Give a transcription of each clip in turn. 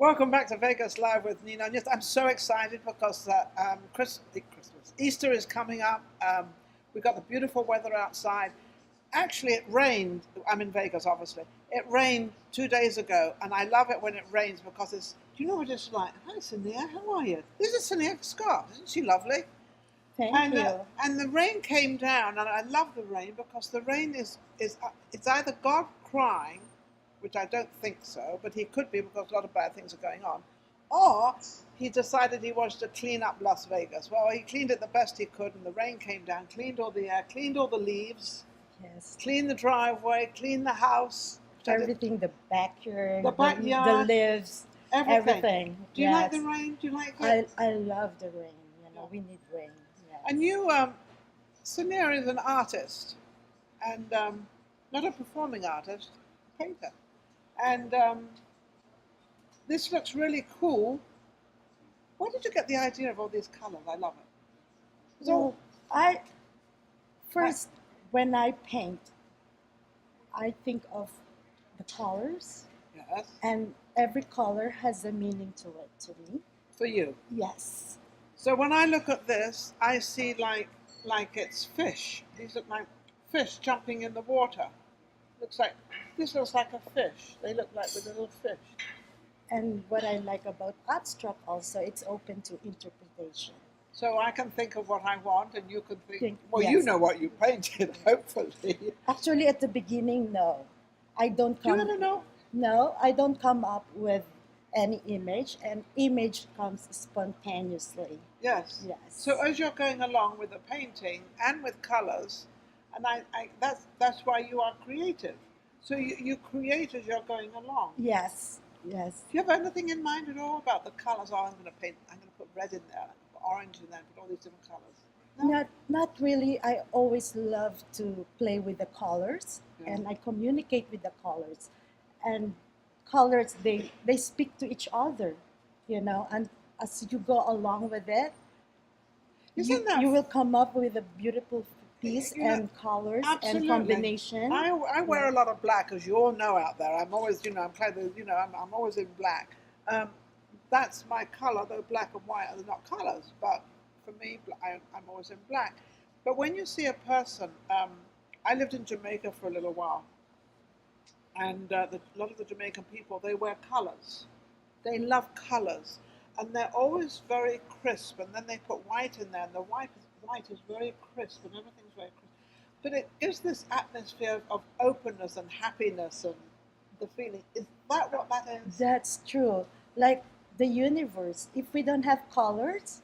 Welcome back to Vegas Live with Ninon. Yes, I'm so excited because Easter is coming up. We've got the beautiful weather outside. Actually, it rained. I'm in Vegas, obviously. It rained 2 days ago, and I love it when it rains because it's. Do you know what it's like? Hi, Soniya. How are you? This is Soniya Scott. Isn't she lovely? Thank you. And the rain came down, and I love the rain because the rain is it's either God crying, which I don't think so, but he could be because a lot of bad things are going on, or he decided he wanted to clean up Las Vegas. Well, he cleaned it the best he could, and the rain came down, cleaned all the air, cleaned all the leaves, Yes. cleaned the driveway, cleaned the house. Everything, the backyard, The backyard, the leaves, everything. Do you like the rain? Do you like it? I love the rain. We need rain. Yes. And you, Soniya is an artist, and not a performing artist, a painter. And this looks really cool. Where did you get the idea of all these colors? I love it. So when I paint, I think of the colors. Yes. And every color has a meaning to it to me. For you. Yes. So when I look at this, I see like it's fish. These look like fish jumping in the water. This looks like a fish. They look like the little fish. And what I like about abstract also, it's open to interpretation. So I can think of what I want, and you can think. Well, yes. You know what you painted, hopefully. Actually, at the beginning, no, I don't come. Do you ever know? No, I don't come up with any image, and image comes spontaneously. Yes. Yes. So as you're going along with the painting and with colors, and that's why you are creative. So you create as you're going along. Yes. Yes. Do you have anything in mind at all about the colors? Oh, I'm going to put red in there, put orange in there, put all these different colors. No? Not really. I always love to play with the colors, and I communicate with the colors, and colors they speak to each other, and as you go along with it, you will come up with a beautiful piece and colors and combination. I wear a lot of black, as you all know out there. I'm always, I'm always in black. That's my color, though black and white are not colors, but for me, I'm always in black. But when you see a person, I lived in Jamaica for a little while, and a lot of the Jamaican people, they wear colors. They love colors, and they're always very crisp, and then they put white in there, and the white is very crisp, and everything's very crisp. But it gives this atmosphere of openness and happiness and the feeling. Is that what that is? That's true. Like the universe, if we don't have colors,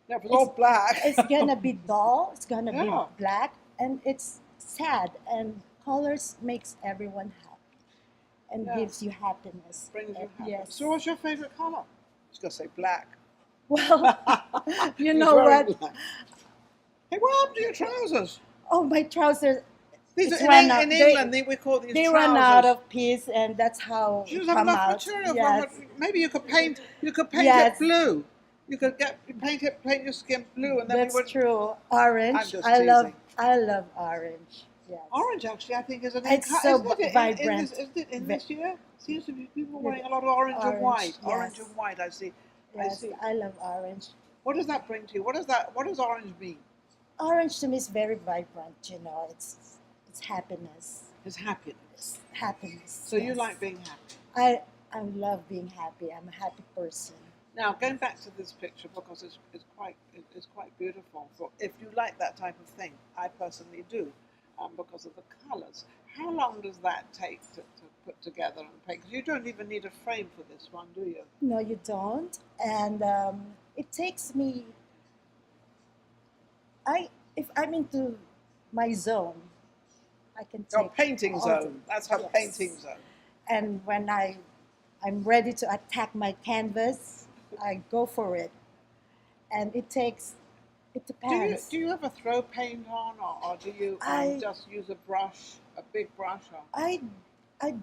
if it's all black, it's gonna be dull, it's gonna be black, and it's sad. And colors makes everyone happy and gives you happiness. Brings you happiness. Yes. So what's your favorite color? I was gonna say black. Well, you know what? Black. Hey, what happened to your trousers? Oh, my trousers. These are in England, we call these trousers. They run out of piece, and that's how you it have come enough out. material. Yes. Maybe you could paint. It blue. You could paint your skin blue, and then that's true. Orange. I'm just teasing. I love orange. Yes. Orange, actually, I think is an. It's so vibrant. In this year, seems to be people wearing a lot of orange and white. Yes. Orange and white. I see. Yes, I love orange. What does that bring to you? What does orange mean? Orange to me is very vibrant. It's happiness. It's happiness. It's happiness. So you like being happy. I love being happy. I'm a happy person. Now going back to this picture because it's quite beautiful. So if you like that type of thing, I personally do, because of the colours. How long does that take to put together and paint? Because you don't even need a frame for this one, do you? No, you don't. And it takes me. If I'm into my zone, I can take your painting zone. That's her painting zone. And when I'm ready to attack my canvas, I go for it. And it depends. Do you ever throw paint on, or do you just use a brush, a big brush? I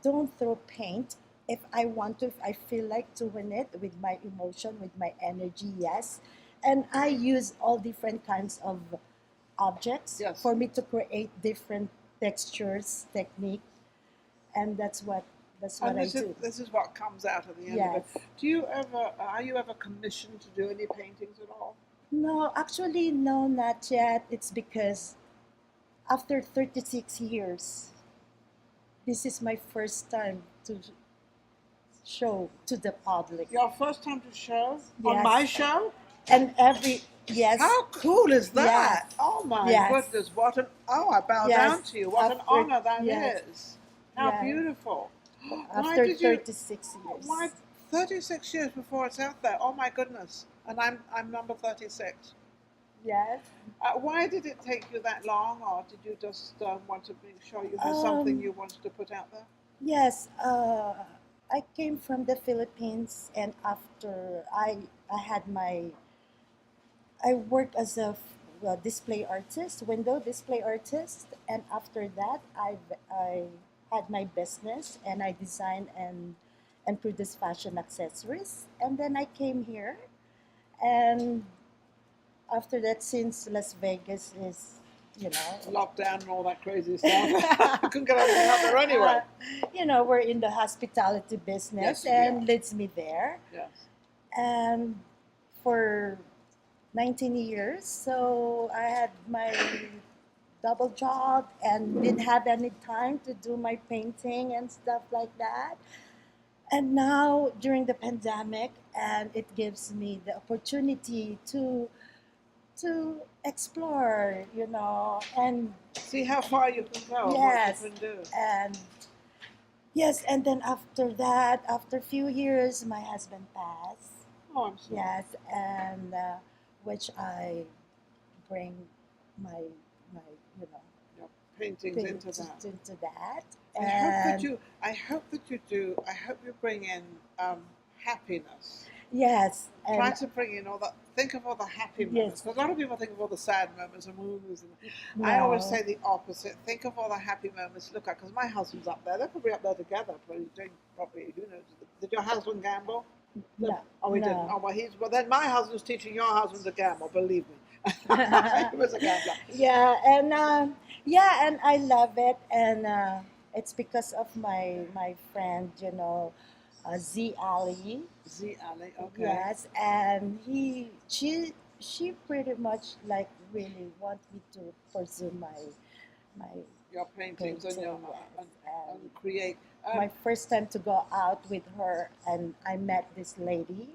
don't throw paint. If I want to, if I feel like doing it with my emotion, with my energy, yes. And I use all different kinds of objects for me to create different textures, technique, and that's what That's what And I do. this is what comes out at the end of it. Yes. Do you ever are you ever commissioned to do any paintings at all? No, actually, no, not yet. It's because after 36 years, this is my first time to show to the public. Your first time to show on my Yes. show? And yes, How cool is that? yes, Oh my yes, goodness! What an I bow yes. down to you. What an After honor that is! yes, How yeah. beautiful! Why After did you? 36 years. Why 36 years before it's out there? Oh my goodness! And I'm number 36. Yes. Why did it take you that long, or did you just want to make sure you had something you Um, wanted to put out there? yes. I came from the Philippines, and after I had my I worked as a display artist, window display artist, and after that, I had my business and I designed and produced fashion accessories. And then I came here, and after that, since Las Vegas is, you know, Lockdown and all that crazy stuff. You couldn't get everything out there anyway. we're in the hospitality business, Yes, we and are. leads me there. Yes. And for 19 years. So I had my double job and didn't have any time to do my painting and stuff like that. And now during the pandemic, and it gives me the opportunity to explore, and See how far you can go and yes, what you can do. and yes, and then after that, after a few years, my husband passed. Oh, I'm sorry. Yes, and which I bring my my you know Your paintings thing into that. into that, I hope that and you. I hope that you do. I hope you bring in happiness. yes, Try and to bring in all the. Think of all the happy moments. yes, Because a lot of people think of all the sad moments and wounds. And I always no, say the opposite. Think of all the happy moments. Look at, because my husband's up there. They're probably up there together, probably doing probably. Who knows? Did your husband gamble? no, Oh, he didn't. no. Oh, well, then my husband's teaching your husband to gamble. Believe me, he was a gambler. Yeah, and yeah, and I love it, and it's because of my friend, Z Ali. Z Ali. Okay. Yes, and she pretty much like really want me to pursue my Your paintings and your painting. Yes, and create. my first time to go out with her, and I met this lady,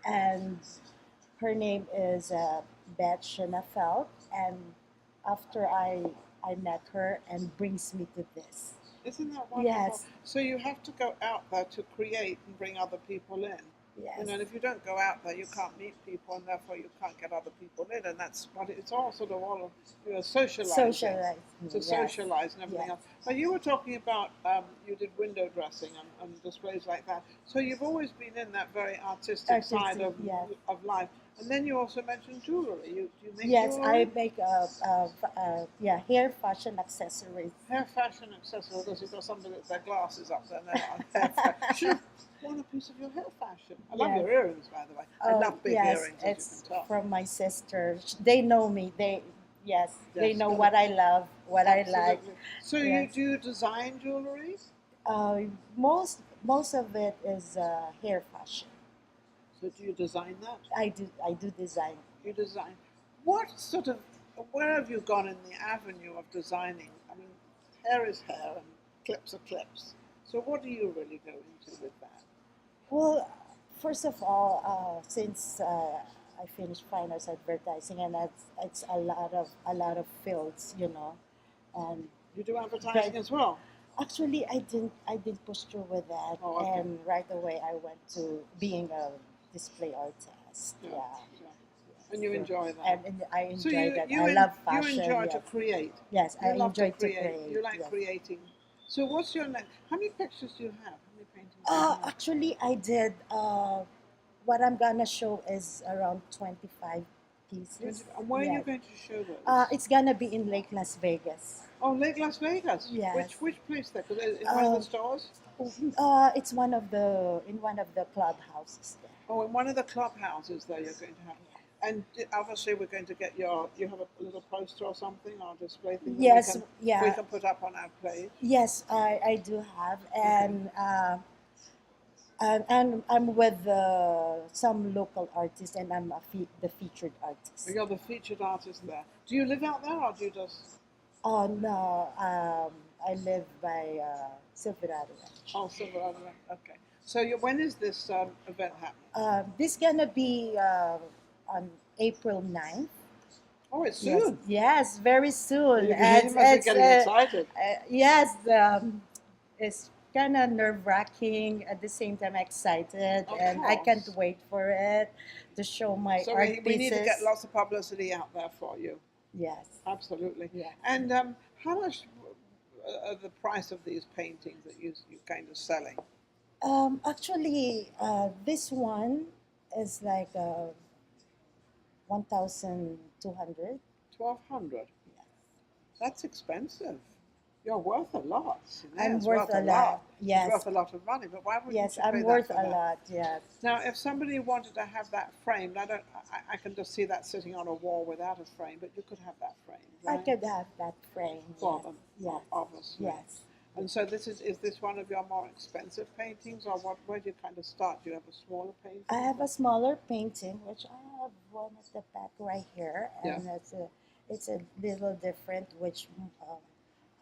and her name is Beth Schenefeld, and after I met her and brings me to this. Isn't that wonderful? Yes, So you have to go out there to create and bring other people in. yes, And if you don't go out there, you can't meet people, and therefore you can't get other people in. And that's what it's all sort of all of socializing. socialize. To Yes, socialize and everything yes, else. But you were talking about you did window dressing and displays like that. So you've always been in that very artistic side artistic. Yes. of life. And then you also mentioned jewelry. You make Yes, jewelry? I make hair fashion accessories. Hair fashion accessories. Because you've got somebody with their glasses up there. And they're not hair fashion. Should have worn a piece of your hair fashion. I love Yes. your earrings, by the way. I Oh, love big yes, earrings, as it's you can tell. from my sister. They know me. They Yes, know good. what I love, what I like. Absolutely. So Yes. do you design jewelry? Uh, most of it is hair fashion. So do you design that? I do design. You design. What sort of, where have you gone in the avenue of designing? I mean, hair is hair and clips are clips. So what do you really go into with that? Well, first of all, since I finished fine arts advertising, and it's a lot of fields, and You do advertising but as well? actually I didn't push through with that, Oh, okay. and right away I went to being a display artist. Yeah, Yeah. yeah. And you So, enjoy that? and I So enjoy that. you, I love fashion. you enjoy Yes, to create? yes, I You love enjoy to create. You like yes. creating. So what's your name? How many pictures do you have? How many paintings do you have? Actually, I did. What I'm gonna show is around 25 pieces. And where are you Yes. going to show those? It's gonna be in Lake Las Vegas. Oh, Lake Las Vegas. Yes. Which place there? 'Cause in one of the Um, stores? It's in one of the clubhouses there. Oh, in one of the clubhouses there you're going to have. And obviously, we're going to get you have a little poster or something or display thing that Yes, we yeah. can put up on our page. Yes, I do have, and I'm with some local artists, and I'm the featured artist. You're the featured artist there. Do you live out there or do you just? Oh no, I live by Silverado Ranch. Oh, Silverado. Okay. So when is this event happening? This gonna be on April 9th. Oh, it's Yes, soon. yes, very soon. You must be getting excited. Yes, it's kind of nerve-wracking at the same time excited, Of and I can't course. wait for it to show my So art we need to get pieces. lots of publicity out there for you. Yes, Absolutely. yes. And how much are the price of these paintings that you kind of selling? Actually, this one is like 1,200. 1,200. Yes. That's expensive. You're worth a lot. I'm It's worth a lot. It's Yes, worth a lot of money, but why wouldn't yes, you pay I'm that worth for a that? lot. Yes. Now, if somebody wanted to have that framed, I can just see that sitting on a wall without a frame, but you could have that framed, I right? could have that frame. For Yes. them, Yes. obviously. Yes. And so is this one of your more expensive paintings, or where do you kind of start? Do you have a smaller painting? I have a smaller painting, which I have one at the back right here, and Yeah. it's a little different, which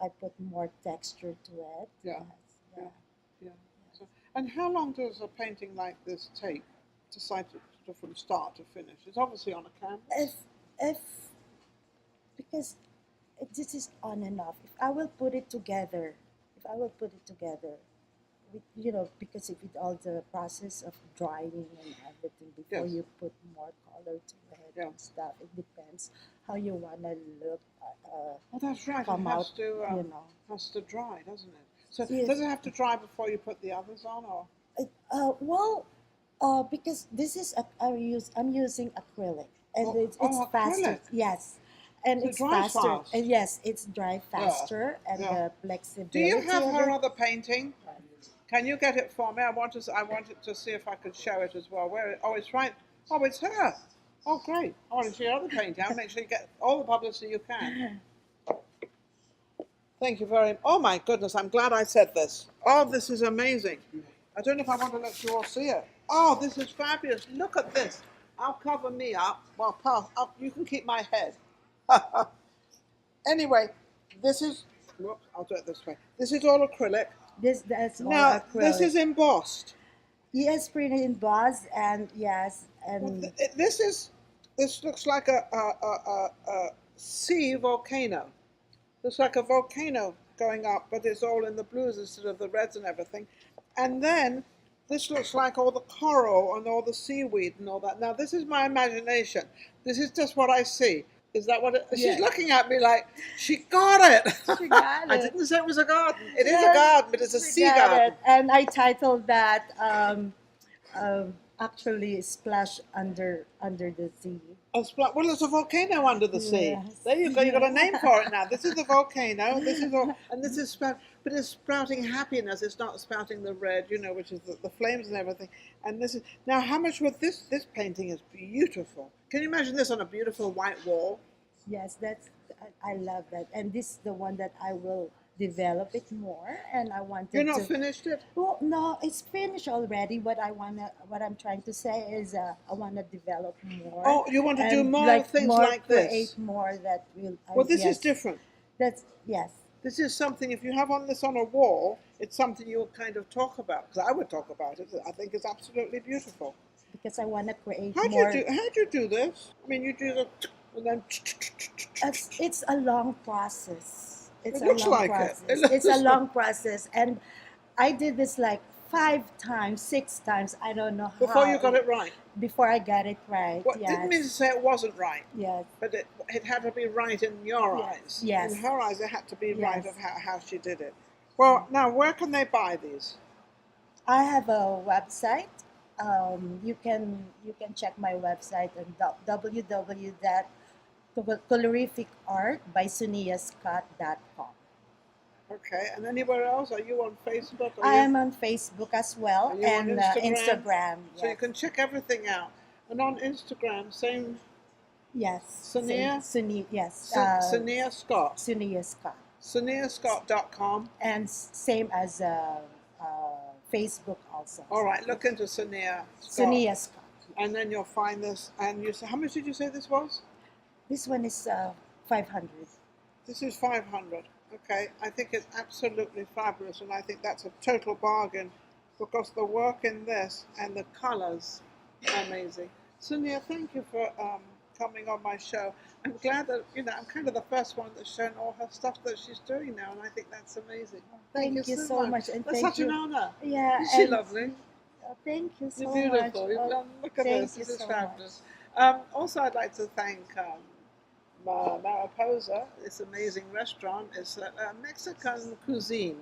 I put more texture to it. Yeah. Yes, Yeah. So, and how long does a painting like this take from start to finish? It's obviously on a canvas. If because this is on and off. If I will put it together, because if it all the process of drying and everything before Yes. you put more color to it Yeah. and stuff, it depends how you wanna look. Oh, that's right. Come It has out, to you know. has to dry, doesn't it? So Yes. does it have to dry before you put the others on, or? Well, because this is I'm using acrylic, and Oh, it's faster. acrylic. Yes, and So it it's dries faster. fast. And yes, it's dry faster, and Yeah. the Do flexibility you have of her it. other painting? Can you get it for me? I wanted to see if I could show it as well. Oh, it's right. Oh, it's her. Oh, great. I want to see your other painting. I'll make sure you get all the publicity you can. Thank you very much. Oh, my goodness. I'm glad I said this. Oh, this is amazing. I don't know if I want to let you all see it. Oh, this is fabulous. Look at this. I'll cover me up. Well, you can keep my head. Anyway, this is, whoops, I'll do it this way. This is all acrylic. That's all Now, acrylic. this is embossed. Yes, printed in embossed, and yes, and This looks like a sea volcano. Looks like a volcano going up, but it's all in the blues instead of the reds and everything. And then this looks like all the coral and all the seaweed and all that. Now, this is my imagination. This is just what I see. Is that what it? Yeah. She's looking at me like she got it. She got I it. didn't say it was a garden. It is a Yes, garden, but it's a she sea got garden. it. And I titled that actually splash under the sea. Well, it's a volcano under the sea. Yes. There you go. You got a name for it now. This is a volcano. This is all, and this is but it's sprouting happiness. It's not sprouting the red, which is the flames and everything. And this is now. How much would this painting is beautiful? Can you imagine this on a beautiful white wall? Yes, I love that, and this is the one that I will develop it more, and I wanted You're not to. finished it. Well, no, it's finished already. What I'm trying to say is, I wanna develop more. Oh, you want to do and more things like this? Create more that will. Well, this yes, is different. That's yes. This is something. If you have this on a wall, it's something you'll kind of talk about. Because I would talk about it. I think it's absolutely beautiful. Because I wanna create How more. do you do this? I mean, you do the and then. It's a long process. It's It a looks long like it. process. It looks It's a like- long process, and I did this like 5 times, 6 times. I don't know how. Before you got it right. Before I got it right. Well, Yes. didn't mean to say it wasn't right, Yes. but it had to be right in your Yes, eyes. yes. In her eyes, it had to be right Yes. of how she did it. Well, now where can they buy these? I have a website. You can check my website at www.colorificart.com. Okay, and anywhere else? Are you on Facebook? I am on Facebook as well, Are you on and Instagram? Instagram. So you Yes. can check everything out. And on Instagram, same Yes. Soniya? Soniya, yes. Soniya Scott. Soniya Scott. SoniyaScott.com. And same as Facebook also. All right, look into Soniya Scott. Soniya Scott. And then you'll find this. And you say, how much did you say this was? This one is 500. This is 500. Okay, I think it's absolutely fabulous, and I think that's a total bargain because the work in this and the colors are amazing. Soniya, thank you for coming on my show. I'm glad that I'm kind of the first one that's shown all her stuff that she's doing now, and I think that's amazing. Thank you so much. And that's thank such you. an honor. Yeah. Isn't she lovely? Thank you so You're beautiful. much. You've done, look at this. This is so fabulous. Also, I'd like to thank Mariposa, this amazing restaurant. It's a Mexican cuisine,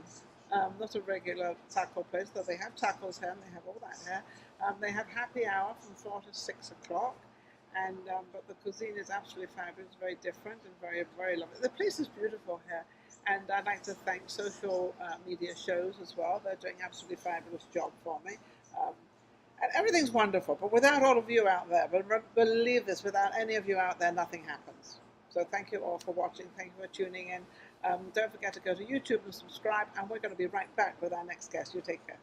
not a regular taco place, though they have tacos here and they have all that here. They have happy hour from 4 to 6 o'clock, and but the cuisine is absolutely fabulous, very different and very, very lovely. The place is beautiful here, and I'd like to thank social media shows as well. They're doing absolutely fabulous job for me. And everything's wonderful, but without all of you out there, but believe this, without any of you out there, nothing happens. So thank you all for watching. Thank you for tuning in. Don't forget to go to YouTube and subscribe, and we're going to be right back with our next guest. You take care.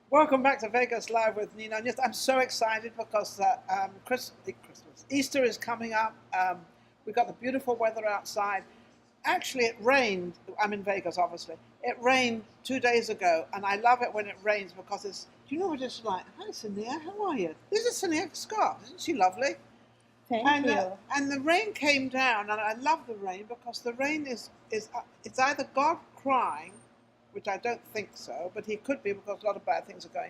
Welcome back to Vegas Live with Ninon. Yes, I'm so excited because Easter is coming up. We've got the beautiful weather outside. Actually, it rained. I'm in Vegas, obviously. It rained 2 days ago, and I love it when it rains because it's, do you know what it's like? Hi, Soniya, how are you? This is Soniya Scott. Isn't she lovely? Thank you. And the rain came down, and I love the rain because the rain is it's either God crying, which I don't think so, but he could be because a lot of bad things are going